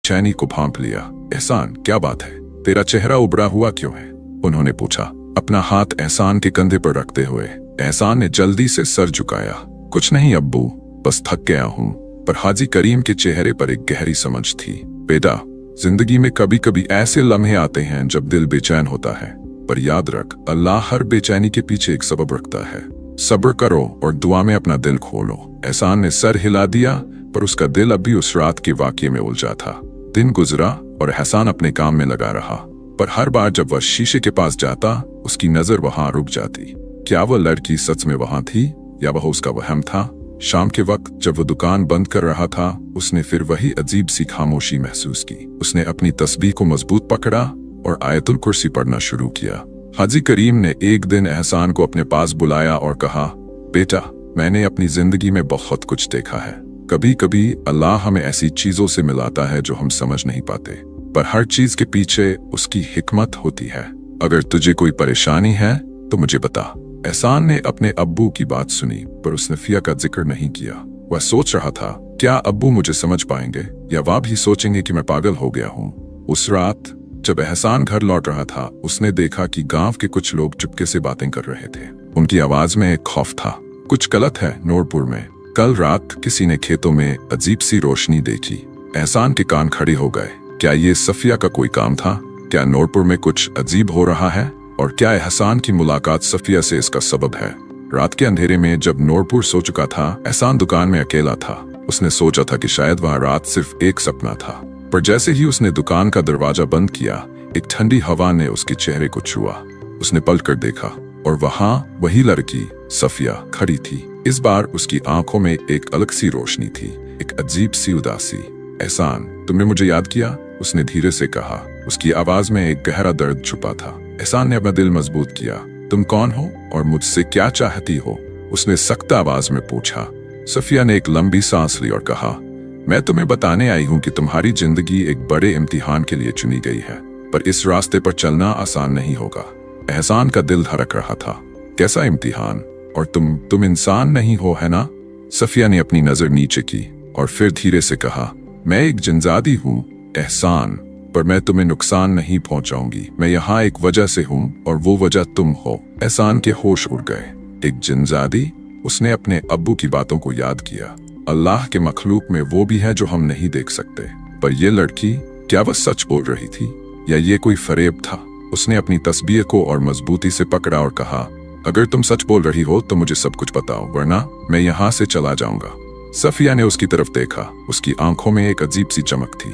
बेचैनी को भांप लिया। एहसान, क्या बात है, तेरा चेहरा उबरा हुआ क्यों है? उन्होंने पूछा, अपना हाथ एहसान के कंधे पर रखते हुए। एहसान ने जल्दी से सर झुकाया। कुछ नहीं अब्बू, बस थक गया हूँ। पर हाजी करीम के चेहरे पर एक गहरी समझ थी। बेटा, जिंदगी में कभी कभी ऐसे लम्हे आते हैं जब दिल बेचैन होता है, पर याद रख, अल्लाह हर बेचैनी के पीछे एक सबब रखता है। सब्र करो और दुआ में अपना दिल खोलो। एहसान ने सर हिला दिया, पर उसका दिल अभी उस रात के वाकये में उलझा था। दिन गुजरा और एहसान अपने काम में लगा रहा, पर हर बार जब वह शीशे के पास जाता, उसकी नजर वहां रुक जाती। क्या वह लड़की सच में वहां थी या वह उसका वहम था? शाम के वक्त जब वो दुकान बंद कर रहा था, उसने फिर वही अजीब सी खामोशी महसूस की। उसने अपनी तस्बीह को मजबूत पकड़ा और आयतुल कुर्सी पढ़ना शुरू किया। हाजी करीम ने एक दिन एहसान को अपने पास बुलाया और कहा, बेटा, मैंने अपनी जिंदगी में बहुत कुछ देखा है। कभी कभी अल्लाह हमें ऐसी चीजों से मिलाता है जो हम समझ नहीं पाते, पर हर चीज के पीछे उसकी हिकमत होती है। अगर तुझे कोई परेशानी है तो मुझे बता। एहसान ने अपने अब्बू की बात सुनी, पर उसने फिया का जिक्र नहीं किया। वह सोच रहा था, क्या अब्बू मुझे समझ पाएंगे या वह भी सोचेंगे कि मैं पागल हो गया हूँ। उस रात जब एहसान घर लौट रहा था, उसने देखा कि गांव के कुछ लोग चुपके से बातें कर रहे थे। उनकी आवाज में एक खौफ था। कुछ गलत है नूरपुर में। कल रात किसी ने खेतों में अजीब सी रोशनी देखी। एहसान के कान खड़े हो गए। क्या ये सफिया का कोई काम था? क्या नूरपुर में कुछ अजीब हो रहा है? और क्या एहसान की मुलाकात सफिया से इसका सबब है? रात के अंधेरे में जब नूरपुर सो चुका था, एहसान दुकान में अकेला था। उसने सोचा था कि शायद वह रात सिर्फ एक सपना था, पर जैसे ही उसने दुकान का दरवाजा बंद किया, एक ठंडी हवा ने उसके चेहरे को छुआ। उसने पलट कर देखा और वहां वही लड़की सफिया खड़ी थी। इस बार उसकी आंखों में एक अलग सी रोशनी थी, एक अजीब सी उदासी। एहसान, तुमने मुझे याद किया? उसने धीरे से कहा। उसकी आवाज में एक गहरा दर्द छुपा था। एहसान ने अपना दिल मजबूत किया। तुम कौन हो और मुझसे क्या चाहती हो? उसने सख्त आवाज में पूछा। सफिया ने एक लंबी सांस ली और कहा, मैं तुम्हें बताने आई हूँ कि तुम्हारी जिंदगी एक बड़े इम्तिहान के लिए चुनी गई है, पर इस रास्ते पर चलना आसान नहीं होगा। एहसान का दिल धड़क रहा था। कैसा इम्तिहान? और तुम इंसान नहीं हो, है ना? सफिया ने अपनी नजर नीचे की और फिर धीरे से कहा, मैं एक जिनजादी हूँ एहसान, पर मैं तुम्हें नुकसान नहीं पहुंचाऊंगी। मैं यहाँ एक वजह से हूँ और वो वजह तुम हो। एहसान के होश उड़ गए। एक जिनजादी? उसने अपने अब्बू की बातों को याद किया। अल्लाह के मखलूक में वो भी है जो हम नहीं देख सकते। पर ये लड़की, क्या वह सच बोल रही थी या ये कोई फरेब था? उसने अपनी तस्बीह को और मजबूती से पकड़ा और कहा, अगर तुम सच बोल रही हो तो मुझे सब कुछ बताओ, वरना मैं यहाँ से चला जाऊंगा। सफिया ने उसकी तरफ देखा। उसकी आंखों में एक अजीब सी चमक थी।